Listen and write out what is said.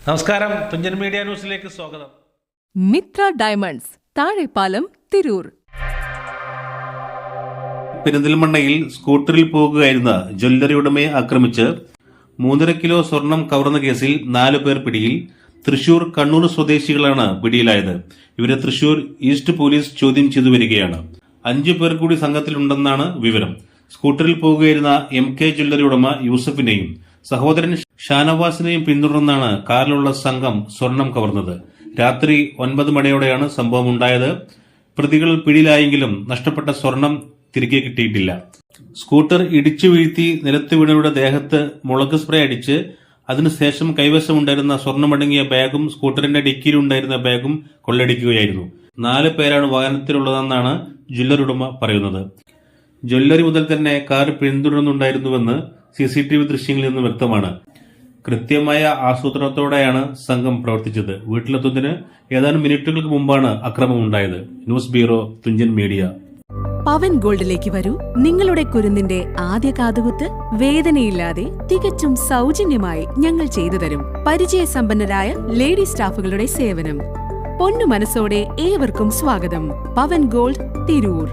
നമസ്കാരം, തുഞ്ചൻ മീഡിയ ന്യൂസിലേക്ക് സ്വാഗതം. മിത്ര ഡയമണ്ട്സ്, താഴെപ്പാലം, തിരൂർ. പെരിന്തൽമണ്ണയിൽ സ്കൂട്ടറിൽ പോകുകയായിരുന്ന ജ്വല്ലറി ഉടമയെ ആക്രമിച്ച് 3.5 കിലോ സ്വർണം കവർന്ന കേസിൽ 4 പേർ പിടിയിൽ. തൃശൂർ, കണ്ണൂർ സ്വദേശികളാണ് പിടിയിലായത്. ഇവരെ തൃശൂർ ഈസ്റ്റ് പോലീസ് ചോദ്യം ചെയ്തു വരികയാണ്. 5 പേർ കൂടി സംഘത്തിലുണ്ടെന്നാണ് വിവരം. സ്കൂട്ടറിൽ പോകുകയായിരുന്ന MK ജ്വല്ലറി ഉടമ യൂസഫിനെയും സഹോദരൻ ഷാനവാസിനെയും പിന്തുടർന്നാണ് കാറിലുള്ള സംഘം സ്വർണം കവർന്നത്. രാത്രി 9 മണിയോടെയാണ് സംഭവം ഉണ്ടായത്. പ്രതികൾ പിടിയിലായെങ്കിലും നഷ്ടപ്പെട്ട സ്വർണം തിരികെ കിട്ടിയിട്ടില്ല. സ്കൂട്ടർ ഇടിച്ചു വീഴ്ത്തി നിലത്ത് വീണവരുടെ ദേഹത്ത് മുളക് സ്പ്രേ അടിച്ച് അതിനുശേഷം കൈവശമുണ്ടായിരുന്ന സ്വർണമടങ്ങിയ ബാഗും സ്കൂട്ടറിന്റെ ഡിക്കിയിലുണ്ടായിരുന്ന ബാഗും കൊള്ളയടിക്കുകയായിരുന്നു. 4 പേരാണ് വാഹനത്തിലുള്ളതെന്നാണ് ജ്വല്ലറി ഉടമ പറയുന്നത്. ജ്വല്ലറി മുതൽ തന്നെ കാർ പിന്തുടർന്നുണ്ടായിരുന്നുവെന്ന് CCTV ദൃശ്യങ്ങളിൽ നിന്ന് വ്യക്തമാണ്. കൃത്യമായ ആസൂത്രണത്തോടെയാണ് സംഘം പ്രവർത്തിച്ചത്. വീട്ടിലെത്തുന്നതിന് ഏതാനും മിനിറ്റുകൾക്ക് മുമ്പാണ് അക്രമമുണ്ടായത്. News bureau, Thunchan media. Pavan ഗോൾഡിലേക്ക് വരൂ. നിങ്ങളുടെ കുരുന്നിന്റെ ആദ്യ കാതുകുത്ത് വേദനയില്ലാതെ തികച്ചും സൗജന്യമായി ഞങ്ങൾ ചെയ്തു തരും. പരിചയസമ്പന്നരായ ലേഡി സ്റ്റാഫുകളുടെ സേവനം. പൊന്നു മനസ്സോടെ ഏവർക്കും സ്വാഗതം. പവൻ ഗോൾഡ്, തിരൂർ.